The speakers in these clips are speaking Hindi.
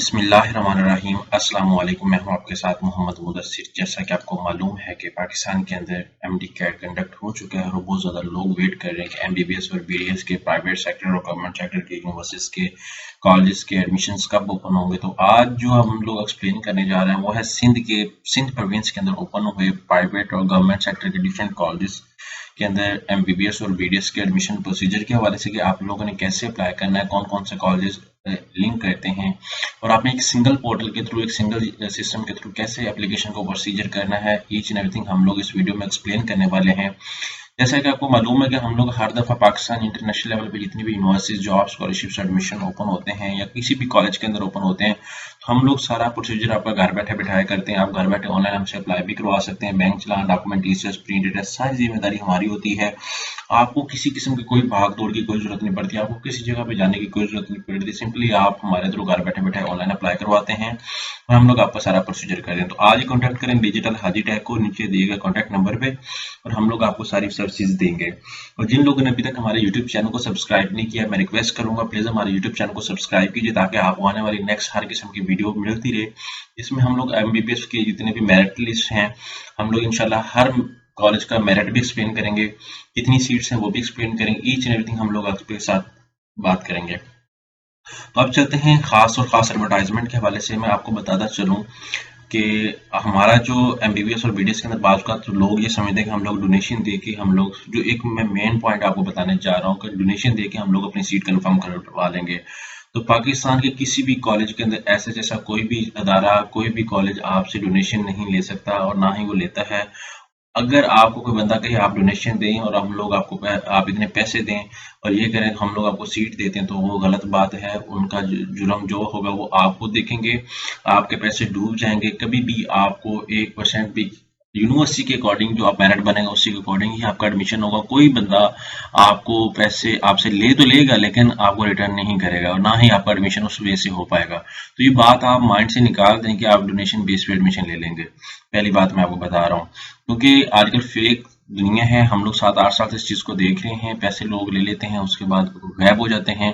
बिस्मिल्लाहिर्रहमानिर्रहीम अस्सलाम वालेकुम। मैं हूं आपके साथ मोहम्मद मुदस्सिर। जैसा कि आपको मालूम है कि पाकिस्तान के अंदर एमडी कैट कंडक्ट हो चुका है और बहुत ज़्यादा लोग वेट कर रहे हैं कि एमबीबीएस और बीडीएस के प्राइवेट सेक्टर और गवर्नमेंट सेक्टर के यूनिवर्सिटीज के कॉलेज के एडमिशन्स कब ओपन होंगे। तो आज जो हम लोग एक्सप्लेन करने जा रहे हैं वो है सिंध प्रोविंस के अंदर ओपन हुए प्राइवेट और गवर्नमेंट सेक्टर के डिफरेंट कॉलेज के अंदर एमबीबीएस और बीडीएस के एडमिशन प्रोसीजर के हवाले से कि आप लोगों ने कैसे अप्लाई करना है, कौन कौन से कॉलेज लिंक करते हैं और आपने एक सिंगल पोर्टल के थ्रू, एक सिंगल सिस्टम के थ्रू कैसे एप्लीकेशन को प्रोसीजर करना है। ईच एंड एवरीथिंग हम लोग इस वीडियो में एक्सप्लेन करने वाले हैं। जैसा कि आपको मालूम है कि हम लोग हर दफ़ा पाकिस्तान इंटरनेशनल लेवल पे जितनी भी universities, job, scholarships, admission open होते हैं या किसी भी कॉलेज के अंदर ओपन होते हैं तो हम लोग सारा प्रोसीजर आपका घर बैठे बिठाए करते हैं। आप घर बैठे ऑनलाइन हमसे अप्लाई भी करवा सकते हैं। बैंक चलान, डॉक्यूमेंट, टीचर्स, प्रिंट एड्रेस, सारी जिम्मेदारी हमारी होती है। आपको किसी किस्म की कोई भाग दौड़ की कोई जरूरत नहीं पड़ती, आपको किसी जगह पे जाने की कोई जरूरत नहीं पड़ती। सिंपली आप हमारे थ्रू घर बैठे बैठे ऑनलाइन अप्लाई करवाते हैं और हम लोग आपका सारा प्रोसीजर करें। तो आज ही कॉन्टैक्ट करें डिजिटल हाजी टैग को नीचे दिए गए कॉन्टैक्ट नंबर पे और हम लोग आपको सारी सर्विसेज देंगे। और जिन लोगों ने अभी तक हमारे यूट्यूब चैनल को सब्सक्राइब नहीं किया, मैं रिक्वेस्ट करूंगा प्लीज हमारे यूट्यूब चैनल को सब्सक्राइब कीजिए ताकि आपको आने वाली नेक्स्ट हर किस्म की वीडियो मिलती रहे। इसमें हम लोग एमबीबीएस के जितने भी मेरिट लिस्ट हैं हम लोग इंशाल्लाह हर कॉलेज का मेरिट भी एक्सप्लेन करेंगे, कितनी सीट्स हैं वो भी एक्सप्लेन करेंगे। ईच एंड एवरीथिंग हम लोग आपके साथ बात करेंगे। तो अब चलते हैं खास और खास एडवर्टाइजमेंट के हवाले से। मैं आपको बताता चलूं कि हमारा जो एमबीबीएस और बीडीएस के अंदर बात का तो लोग ये समझते हैं कि हम लोग डोनेशन दे के हम लोग जो एक मैं मेन पॉइंट आपको बताने जा रहा हूँ कि डोनेशन दे के हम लोग अपनी सीट कंफर्म करवा लेंगे। तो पाकिस्तान के किसी भी कॉलेज के अंदर ऐसे जैसा कोई भी अदारा, कोई भी कॉलेज आपसे डोनेशन नहीं ले सकता और ना ही वो लेता है। अगर आपको कोई बंदा कहे आप डोनेशन दें और हम लोग आपको आप इतने पैसे दें और ये करें हम लोग आपको सीट देते हैं तो वो गलत बात है। उनका जुर्म जो होगा वो आपको देखेंगे, आपके पैसे डूब जाएंगे। कभी भी आपको 1% भी यूनिवर्सिटी के अकॉर्डिंग जो आप मेरिट बनेगा उसी के अकॉर्डिंग ही आपका एडमिशन होगा। कोई बंदा आपको पैसे आपसे ले तो लेगा लेकिन आपको रिटर्न नहीं करेगा और ना ही आपका एडमिशन उस वे से हो पाएगा। तो ये बात आप माइंड से निकाल दें कि आप डोनेशन बेस पे एडमिशन ले लेंगे। पहली बात मैं आपको बता रहा हूँ क्योंकि आजकल फेक दुनिया है। हम लोग 7-8 साल से इस चीज़ को देख रहे हैं। पैसे लोग ले लेते हैं, उसके बाद गायब हो जाते हैं।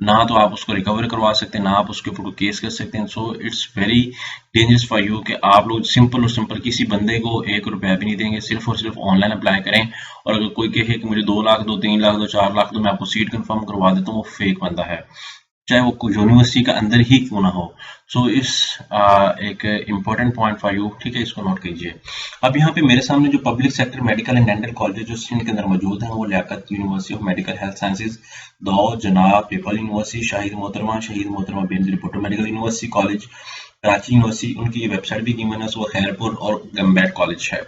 ना तो आप उसको रिकवर करवा सकते हैं, ना आप उसके ऊपर कोई केस कर सकते हैं। So it's very dangerous for you कि आप लोग सिंपल और सिंपल किसी बंदे को 1 रुपया भी नहीं देंगे, सिर्फ और सिर्फ ऑनलाइन अप्लाई करें। और अगर कोई कहे कि मुझे 2 लाख दो, 3 लाख दो, 4 लाख दो, मैं आपको सीट कंफर्म करवा देता हूँ, वो फेक बंदा है, चाहे वो यूनिवर्सिटी का अंदर ही क्यों ना हो। सो इस एक इम्पोर्टेंट पॉइंट फॉर यू, ठीक है, इसको नोट कीजिए। अब यहाँ पे मेरे सामने जो public sector medical and dental college जो सिंध के अंदर मौजूद हैं वो Liaquat university of medical health sciences, दौर, जनाब, people university, Shaheed Mohtarma Benazir Bhutto medical university college, Karachi university, उनकी ये वेबसाइट भी गिवन है, वो खैरपुर और गम्बैट कॉलेज है।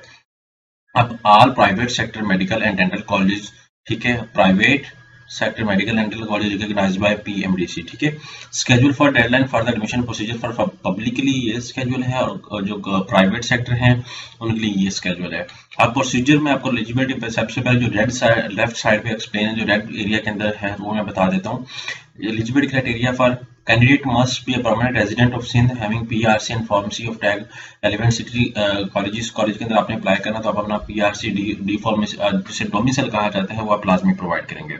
अब all private sector medical and dental college, ठीक है, private sector medical and dental college recognized by PMDC, ठीक है। Schedule for deadline for the admission procedure for publicly ये स्केड्यूल है और जो प्राइवेट सेक्टर हैं उनके लिए ये स्केड्यूल है। अब प्रोसीजर में आपको एलिजिबिलिटी पे सबसे पहले जो रेड साइड लेफ्ट साइड पे एक्सप्लेन है, जो रेड एरिया के अंदर है वो मैं बता देता हूँ। Eligibility criteria for candidate must be a permanent resident of Sindh having PRC and pharmacy of tag relevant city colleges। College के अंदर आपने अप्लाई करना तो आप अपना PRC डी फॉर्मेसी जिसे डोमिसाइल कहा जाता है वो आप लाजमी प्रोवाइड करेंगे।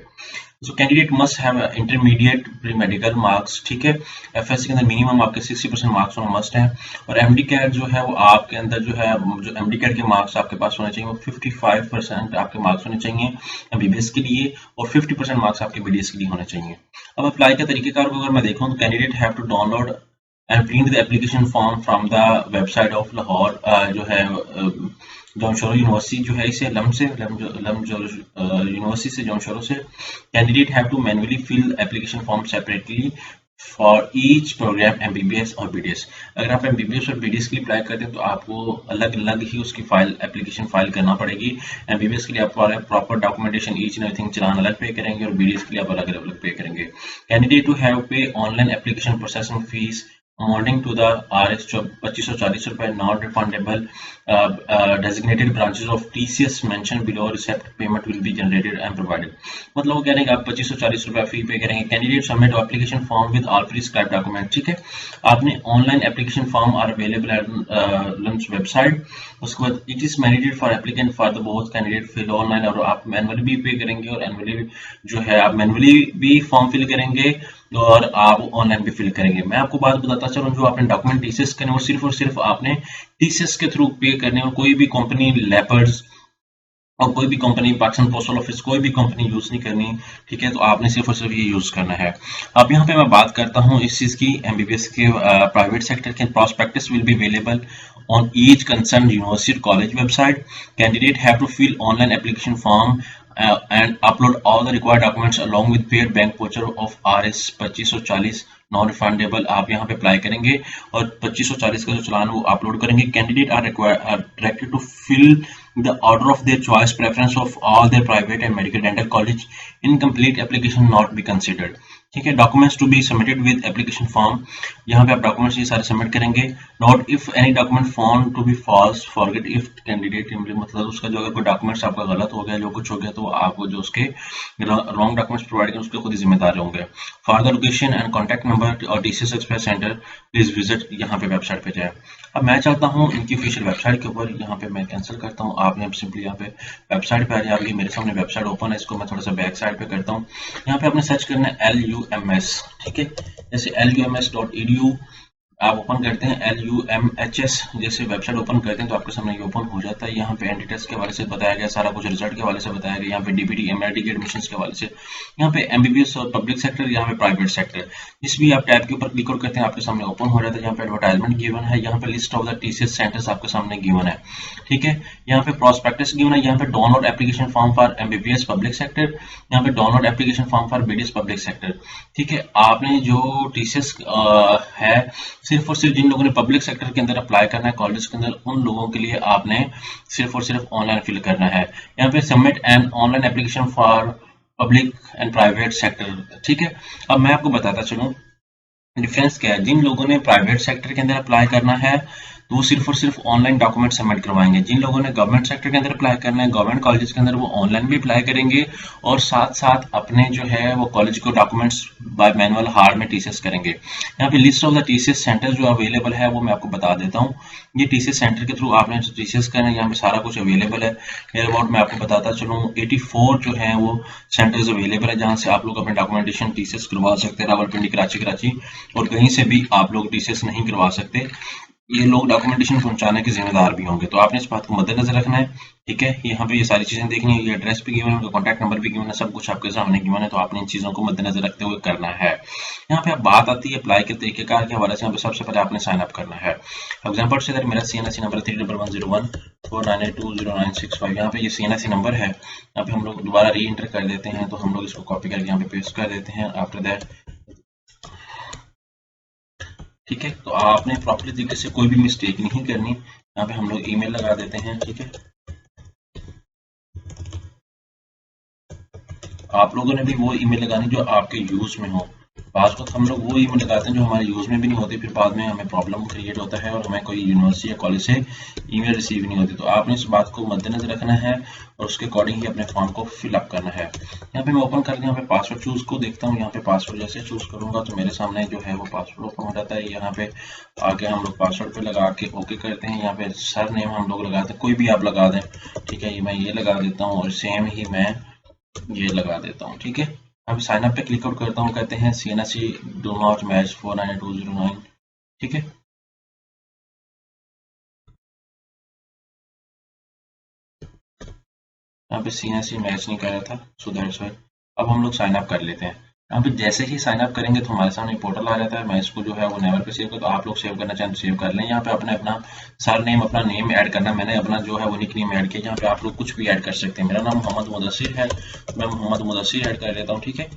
So candidate must have intermediate pre medical marks, ठीक है। एफएससी के अंदर मिनिमम आपके 60% मार्क्स होना मस्ट है। और एमडी कैट जो है वो आपके अंदर जो है जो एमडी कैट के मार्क्स आपके पास होने चाहिए वो 55% आपके मार्क्स होने चाहिए एमबीबीएस के लिए और 50% मार्क्स आपके बीडीएस के लिए होने चाहिए। अब अप्लाई का तरीकेकार को अगर मैं देखूँ तो candidate have to download and print the application form from the website of Lahore जो है जौनशोरो यूनिवर्सिटी जो है इसे यूनिवर्सिटी से जौनशोरो से। Candidate have to manually fill application form separately for each program MBBS और बीडीएस। अगर आप एमबीबीएस और बीडीएस के लिए अप्लाई करते हैं तो आपको अलग अलग ही उसकी फाइल एप्लीकेशन फाइल करना पड़ेगी। एमबीबीएस के लिए आप proper documentation each and everything challan अलग पे करेंगे और बीडीएस के लिए आप अलग अलग पे करेंगे। Candidate to have pay online application processing fees amounting to the RS 2540 रुपए not refundable designated branches of TCS mentioned below receipt payment will be generated and provided। मतलब वो कह रहे हैं कि आप 2540 रुपया फी पे करेंगे। Candidate submit application form with all prescribed document. ठीक है, आपने online application form are available at lunch website. उसके बाद it is mandatory for applicant for the both candidate fill online, और आप मैनुअली भी पे करेंगे और एनुअली जो है आप मैनुअली भी फॉर्म फिल करेंगे और आप ऑनलाइन भी फिल करेंगे। मैं आपको बात बताता चलूं, जो आपने डॉक्यूमेंट टीसीएस करने वो सिर्फ और सिर्फ आपने टीसीएस के थ्रू पे करने, और कोई भी कंपनी लेपर्ड्स और कोई भी कंपनी पाकिस्तान पोस्टल ऑफिस कोई भी कंपनी यूज नहीं करनी। ठीक है, तो आपने सिर्फ और सिर्फ ये यूज करना है। अब यहाँ पे मैं बात करता हूँ इस चीज की, एमबीबीएस के प्राइवेट सेक्टर के prospectus will be available on each concerned university or college website. Candidate have to fill online application form and upload all the required documents along with paid bank voucher of Rs 2540 non refundable. आप यहाँ पे अप्लाई करेंगे और 2540 का जो चलान वो अपलोड करेंगे। Candidate are directed to fill the order of their choice preference of all their private and medical dental college incomplete application not be considered। ठीक है, documents to be submitted with application form. यहाँ पे आप डॉक्यूमेंट्स ये सारे सबमिट करेंगे। Not if any document found to be false forget if candidate, मतलब उसका जो अगर कोई डॉक्यूमेंट्स आपका गलत हो गया, जो कुछ हो गया, तो आपको जो उसके रॉन्ग डॉक्यूमेंट्स प्रोवाइड करें उसके खुद जिम्मेदार होंगे। For the location and contact number और TCS express centre please visit, यहाँ पे वेबसाइट पे जाए। अब मैं चाहता हूँ इनकी ऑफिशियल वेबसाइट के ऊपर, यहाँ पे मैं कैंसिल करता हूँ। आपने अब सिंपली यहाँ पे वेबसाइट पे आ जाए। अभी मेरे सामने वेबसाइट ओपन है, इसको मैं थोड़ा सा बैक साइड पे करता हूँ। यहाँ पे आपने सर्च करना है LUMS। ठीक है, जैसे LUMS.edu आप ओपन करते हैं, LUMHS जैसे वेबसाइट ओपन करते हैं तो आपके सामने ये ओपन हो जाता है। यहाँ पे एंट्री टेस्ट के हवाले से बताया गया, सारा कुछ रिजल्ट के हवाले से बताया गया। यहाँ पे DPT MRT के एडमिशंस के हवाले से, यहाँ पे MBBS और पब्लिक सेक्टर, यहाँ पे प्राइवेट सेक्टर। जिस भी आप टैब के ऊपर क्लिक करते हैं आपके सामने ओपन हो जाता है। यहाँ पे एडवर्टाइजमेंट गिवन है, यहाँ पे list of the TCS centres आपके सामने गिवन है। ठीक है, यहाँ पे प्रॉस्पेक्टस गिवन है, यहाँ पे download application form for MBBS public sector, यहाँ पे download application form for BDS public sector. ठीक है, आपने जो TCS है सिर्फ और सिर्फ जिन लोगों ने पब्लिक सेक्टर के अंदर अप्लाई करना है कॉलेज के अंदर, उन लोगों के लिए आपने सिर्फ और सिर्फ ऑनलाइन फिल करना है। यहाँ पे submit an online application for public and private sector. ठीक है, अब मैं आपको बताता चलूं डिफरेंस क्या है। जिन लोगों ने प्राइवेट सेक्टर के अंदर अप्लाई करना है तो वो सिर्फ और सिर्फ ऑनलाइन डॉक्यूमेंट सबमिट करवाएंगे। जिन लोगों ने गवर्नमेंट सेक्टर के अंदर अप्लाई करना है, गवर्नमेंट कॉलेज के अंदर, वो ऑनलाइन भी अप्लाई करेंगे और साथ साथ अपने जो है वो कॉलेज को डॉक्यूमेंट्स बाय मैनुअल हार्ड में टीसीएस करेंगे। यहाँ पे list of the TCS centre जो अवेलेबल है वो मैं आपको बता देता हूँ। ये टीसीएस सेंटर के थ्रू आपने टीसीएस करना है, यहाँ पे सारा कुछ अवेलेबल है। नियर अबाउट मैं आपको बताता चलूँ 84 जो है वो सेंटर्स अवेलेबल है जहाँ से आप लोग अपने डॉक्यूमेंटेशन टीसीएस करवा सकते हैं। रावलपिंडी, कराची और कहीं से भी आप लोग टीसीएस नहीं करवा सकते। ये लोग डॉक्यूमेंटेशन पहुंचाने के जिम्मेदार भी होंगे, तो आपने इस बात को मद्देनजर रखना है। ठीक है, यहाँ पे ये सारी चीजें देखनी है, ये एड्रेस भी गिवन है, कॉन्टैक्ट नंबर भी गिवन है, सब कुछ आपके सामने गिवन है, तो आपने इन चीजों को मद्देनजर रखते हुए करना है। यहाँ पे अब बात आती है अप्लाई के तरीकेकार के हवाले से। यहाँ पे सबसे पहले आपने साइन अप करना है। एग्जाम्पल से अगर मेरा CNSE नंबर 3110149820965, यहाँ पे ये CNSE नंबर है। यहाँ पे हम लोग दोबारा री एंटर कर देते हैं, तो हम लोग इसको कॉपी करके यहाँ पे पेस्ट कर देते हैं। आफ्टर दैट ठीक है, तो आपने प्रॉपर तरीके से कोई भी मिस्टेक नहीं करनी। यहाँ पे हम लोग ईमेल लगा देते हैं। ठीक है, आप लोगों ने भी वो ईमेल लगानी जो आपके यूज में हो। बाद वक्त हम लोग वो ईमेल लगाते हैं जो हमारे यूज में भी नहीं होती, फिर बाद में हमें प्रॉब्लम क्रिएट होता है और हमें कोई यूनिवर्सिटी या कॉलेज से ईमेल रिसीव नहीं होती। तो आपने इस बात को मद्देनजर रखना है और उसके अकॉर्डिंग ही अपने फॉर्म को फिलअप करना है। यहाँ पे मैं ओपन करके यहाँ पे पासवर्ड चूज को देखता हूँ। यहाँ पे पासवर्ड जैसे चूज करूंगा तो मेरे सामने जो है वो पासवर्ड ओपन हो जाता है। यहाँ पे आगे हम लोग पासवर्ड पे लगा के ओके करते हैं। यहाँ पे सर नेम हम लोग लगाते हैं, कोई भी आप लगा दें। ठीक है, ये मैं ये लगा देता हूँ और सेम ही मैं ये लगा देता हूँ। ठीक है, अब साइन अप पे क्लिक आउट करता हूँ, कहते हैं CNSE डू नॉट मैच 498209। ठीक है, यहाँ पे CNSE मैच नहीं कर रहा था, सो दैट्स व्हाई। अब हम लोग साइन अप कर लेते हैं। यहाँ पे जैसे ही साइन अप करेंगे तो हमारे सामने पोर्टल आ जाता है। मैं इसको जो है वो नेवर पे सेव कर, तो आप लोग सेव करना चाहें तो सेव कर लें। यहाँ पे अपने अपना सर नेम, अपना नेम ऐड करना। मैंने अपना जो है वो निक नेम ऐड किया। यहाँ पे आप लोग कुछ भी ऐड कर सकते हैं। मेरा नाम मोहम्मद मुदस्सिर है, मैं मोहम्मद मुदस्सिर ऐड कर लेता हूँ। ठीक है,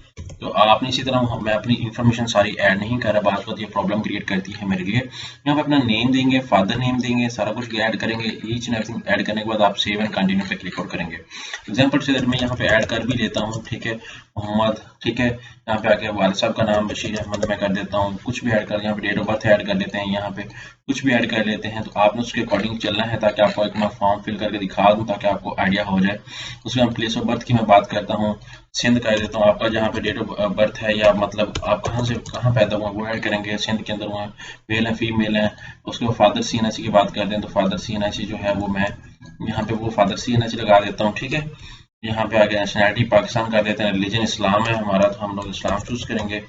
तो आपने इसी तरह, मैं अपनी इन्फॉर्मेशन सारी ऐड नहीं कर रहा, बात बात ये प्रॉब्लम क्रिएट करती है मेरे लिए। यहाँ पे अपना नेम देंगे, फादर नेम देंगे, सारा कुछ ऐड करेंगे। ईच एंड एवरीथिंग ऐड करने के बाद आप सेव एंड कंटिन्यू पे क्लिक आउट करेंगे। एग्जाम्पल से मैं यहाँ पे ऐड कर भी लेता हूँ। ठीक है, मोहम्मद, ठीक है, यहाँ पे आके वालिद साहब का नाम बशीर अहमद मैं कर देता हूँ, कुछ भी ऐड कर, यहाँ पे डेट ऑफ बर्थ ऐड कर लेते हैं, यहाँ पे कुछ भी ऐड कर लेते हैं। तो आपने उसके अकॉर्डिंग चलना है ताकि आपको एक मैं फॉर्म फिल करके दिखा दूँ ताकि आपको आइडिया हो जाए। उसके बाद प्लेस ऑफ बर्थ की मैं बात करता हूँ, सिंध कर देता हूँ। आपका जहाँ पे डेट ऑफ बर्थ है या मतलब आप कहाँ से कहाँ पैदा हुए वो ऐड करेंगे, सिंध के अंदर हुए हैं, मेल है फीमेल है। उसके बाद फादर CNIC की बात करते हैं, तो फादर CNIC जो है वो मैं यहाँ पे वो फादर CNIC लगा देता हूँ, ठीक है। यहाँ पे आगे नेशनैलिटी पाकिस्तान कर देते हैं, रिलीजन इस्लाम है हमारा तो हम लोग इस्लाम चूज करेंगे।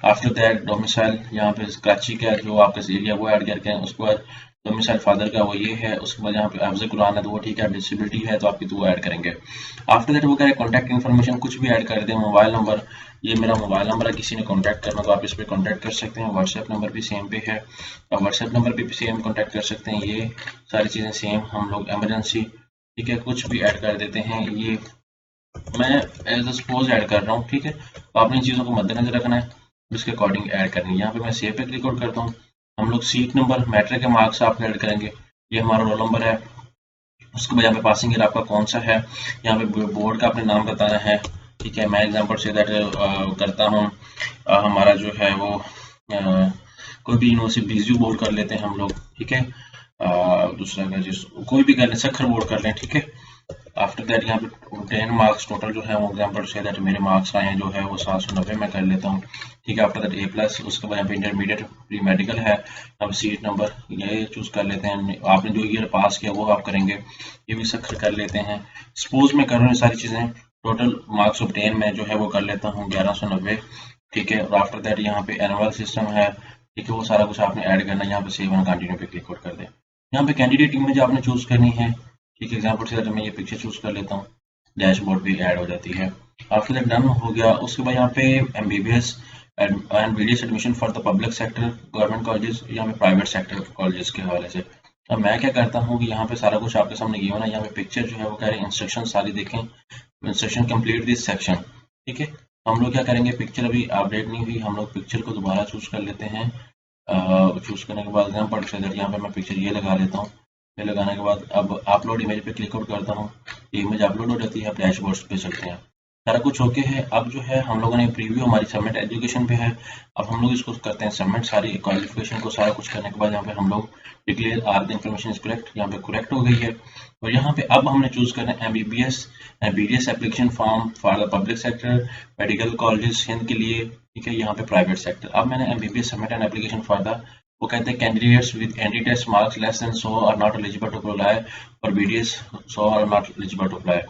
आफ्टर दैट डोमिसाइल यहाँ पे कराची का जो आपका एरिया वो ऐड करके हैं। उसके बाद डोमिसाइल फादर का वो ये है। उसके बाद यहाँ पे हाफ़िज़ कुरान है तो वो ठीक है, डिसेबिलिटी है तो आपकी तो वो ऐड करेंगे। आफ्टर दैट वो कह रहे हैं कॉन्टैक्ट इन्फॉर्मेशन कुछ भी ऐड कर दें, मोबाइल नंबर, ये मेरा मोबाइल नंबर है, किसी ने कॉन्टैक्ट करना तो आप इस पर कॉन्टैक्ट कर सकते हैं। व्हाट्सएप नंबर भी सेम पे है, और व्हाट्सएप नंबर पे भी सेम कॉन्टैक्ट कर सकते हैं। ये सारी चीज़ें सेम हम लोग एमरजेंसी, ठीक है, कुछ भी ऐड कर देते हैं। ये मैं एज सपोज ऐड कर रहा हूँ, ठीक है। तो आपने इन चीज़ों को मद्देनजर रखना है, उसके अकॉर्डिंग ऐड करनी है। यहाँ पे मैं सेव पे क्लिक आउट करता हूँ। हम लोग सीट नंबर, मैट्रिक के मार्क्स आप ऐड करेंगे, ये हमारा रोल नंबर है। उसके बाद यहाँ पे पासिंग ईयर आपका कौन सा है, यहाँ पे बोर्ड का अपने नाम बताना है, ठीक है। मैं एग्जाम्पल से दैट करता हूँ, हमारा जो है वो कोई भी यूनिवर्सिटी BZU बोर्ड कर लेते हैं हम लोग, ठीक है। दूसरा का जिस कोई भी कर लें, सखर बोर्ड कर लें, ठीक है। आफ्टर दैट यहाँ पे 10 मार्क्स टोटल जो है वो एग्जाम्पल से दैट मेरे मार्क्स आए हैं जो है वो 790 में कर लेता हूँ, ठीक है। आफ्टर दैट A+, उसके बाद यहाँ पे इंटरमीडिएट प्री मेडिकल है, अब सीट नंबर ये चूज कर लेते हैं। आपने जो ईयर पास किया वो आप करेंगे, ये भी सखर कर लेते हैं। सपोज मैं कर रहा हूँ सारी चीज़ें, टोटल मार्क्स ऑब्टेन में जो है वो कर लेता हूँ 1190, ठीक है। और आफ्टर दैट यहाँ पे एनुअल सिस्टम है, ठीक है, वो सारा कुछ आपने ऐड करना है। यहाँ पे सेव एंड कंटिन्यू पे क्लिक आउट कर दें। यहाँ पे कैंडिडेट इमेज आपने चूज करनी है, ठीक है। एग्जाम्पल से मैं ये पिक्चर चूज कर लेता हूँ, डैशबोर्ड भी ऐड हो जाती है। आफ्टर दैट डन हो गया। उसके बाद यहाँ पे MBBS and BDS admission for the public sector government colleges, यहाँ पे प्राइवेट सेक्टर कॉलेजेस के हवाले से। अब मैं क्या करता हूँ कि यहाँ पे सारा कुछ आपके सामने ये होना, यहाँ पे पिक्चर जो है वो कह रहे हैं इंस्ट्रक्शन सारी देखें, इंस्ट्रक्शन कंप्लीट दिस सेक्शन, ठीक है। हम लोग क्या करेंगे, पिक्चर अभी अपडेट नहीं हुई, हम लोग पिक्चर को दोबारा चूज कर लेते हैं। चूज करने के बाद यहाँ पे मैं पिक्चर ये लगा लेता हूँ। ये लगाने के बाद अब अपलोड इमेज पे क्लिक आउट करता हूँ, ये इमेज अपलोड हो जाती है। अब डैशबोर्ड पे चलते हैं, सारा कुछ ओके है। अब जो है हम लोगों ने प्रीव्यू हमारी सबमिट एजुकेशन पे है, अब हम लोग इसको करते हैं सबमिट। सारी क्वालिफिकेशन को सारा कुछ करने के बाद यहाँ पे हम लोग declare are the information is correct, यहाँ पे करेक्ट हो गई है। और यहाँ पे अब हमने चूज करना है MBBS and BDS application form for the public sector medical colleges Hind के लिए, ठीक है। यहाँ पे प्राइवेट सेक्टर, अब मैंने MBBS submit an application for the, वो कहते हैं candidates with any test marks less than 100 are not eligible to apply, और BDS 100 are not eligible to apply.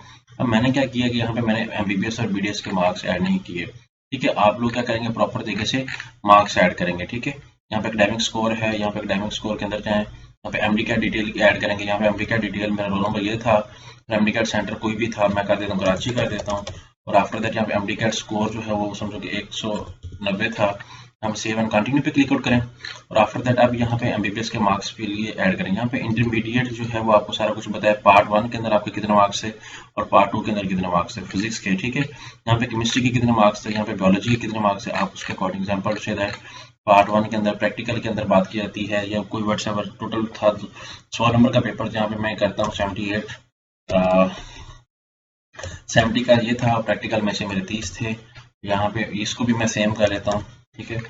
अब मैंने क्या किया कि यहाँ पे मैंने MBBS और BDS के मार्क्स ऐड नहीं किए, ठीक है। आप लोग क्या करेंगे, प्रॉपर तरीके से मार्क्स ऐड करेंगे, ठीक है। यहाँ पे एकेडमिक स्कोर है, यहाँ पे एकेडमिक स्कोर के अंदर जाएं, यहाँ पे MD कैट डिटेल ऐड करेंगे। यहाँ पे MD कैट डिटेल मेरा रोल नंबर ये था, MD कैट सेंटर कोई भी था, मैं कर देता हूँ कराची कर देता हूँ। और आफ्टर दैट यहाँ पे MD कैट स्कोर जो है वो समझो कि 190 था। हम सेव एंड कंटिन्यू पे क्लिक आउट करें, और आफ्टर दैट अब यहाँ पे MBBS के मार्क्स के लिए ऐड करें। यहाँ पे इंटरमीडिएट जो है वो आपको सारा कुछ बताया, पार्ट 1 के अंदर आपके कितने मार्क्स थे और पार्ट 2 के अंदर कितने मार्क्स थे फिजिक्स के, ठीक है। यहाँ पे केमिस्ट्री के कितने मार्क्स थे, यहाँ पे बायोलॉजी के कितने मार्क्स थे, आप उसके according example say that part 1 के अंदर प्रैक्टिकल के अंदर बात की जाती है या कोई व्हाट्सएवर टोटल था 100 नंबर का पेपर, जहाँ पे मैं करता हूँ 70 का ये था, प्रैक्टिकल में से मेरे 30 थे। यहाँ पे इसको भी मैं सेम कर लेता हूँ, ठीक है,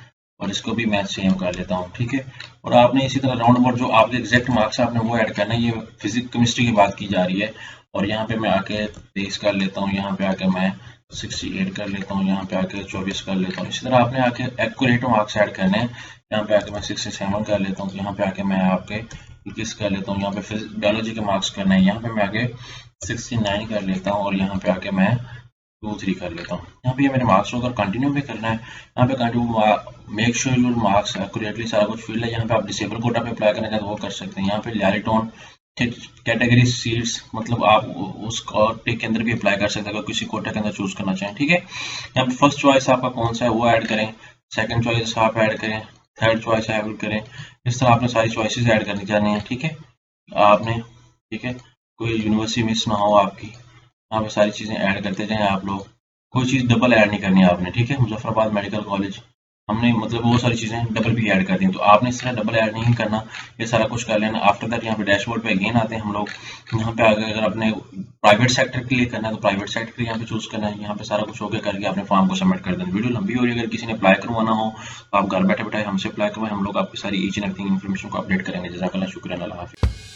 और इसको भी मैं सेम कर लेता हूँ, ठीक है। और आपने इसी तरह राउंड अबाउट जो आपके एग्जैक्ट मार्क्स आपने वो ऐड करना है। ये फिजिक्स केमिस्ट्री की बात की जा रही है, और यहाँ पे मैं आके 23 कर लेता हूँ, यहाँ पे आके मैं 68 कर लेता हूँ, यहाँ पे आके 24 कर लेता हूँ। इसी तरह आपने आके एक्यूरेट मार्क्स ऐड करने हैं, यहाँ पे आके मैं 67 कर लेता हूँ, यहाँ पे आके मैं आपके 21 कर लेता हूँ। यहाँ पे बायोलॉजी के मार्क्स करना है, यहाँ पे मैं आगे 69 कर लेता हूँ, और यहाँ पे आके मैं 2-3 कर लेता हूँ। यहाँ पे ये मेरे मार्क्स होकर कंटिन्यू भी करना है। यहाँ पे continue make sure your marks accurately सारा कुछ फील्ड है। यहाँ पे आप डिसेबल कोटा पे अप्लाई करना चाहते हैं वो कर सकते हैं। यहाँ पे लैरिटोन कैटेगरी सीट्स, मतलब आप उस कोटे के अंदर भी अप्लाई कर सकते हैं अगर किसी कोटा के अंदर चूज करना चाहें, ठीक है। यहाँ पे फर्स्ट चॉइस आपका कौन सा है वो ऐड करें, सेकंड चॉइस आप ऐड करें, थर्ड चॉइस ऐड करें। इस तरह आपने सारी चॉइसेस ऐड करनी जानी है, ठीक है आपने, ठीक है। कोई यूनिवर्सिटी मिस ना हो आपकी, यहाँ पे सारी चीज़ें ऐड करते जाएं आप लोग, कोई चीज़ डबल ऐड नहीं करनी है आपने, ठीक है। मुजफ्फराबाद मेडिकल कॉलेज हमने मतलब वो सारी चीज़ें डबल भी ऐड कर दी। तो आपने इस तरह डबल ऐड नहीं करना, ये सारा कुछ कर लेना। आफ्टर दैट यहाँ पे डैशबोर्ड पे अगेन आते हैं हम लोग। यहाँ पे अगर अपने प्राइवेट सेक्टर के लिए करना है तो प्राइवेट सेक्टर यहाँ पे चूज करना है। यहाँ पे सारा कुछ ओके करके आपने फॉर्म को सबमिट कर देना। वीडियो लंबी हो रही है, अगर किसी ने अप्लाई करवाना हो तो आप घर बैठे बैठे हमसे अप्लाई करवाएं, हम लोग आपकी सारी ईच एंड एवरीथिंग इन्फॉर्मेशन को अपडेट करेंगे। जज़ाकल्लाह, शुक्रिया, अल्लाह हाफिज़।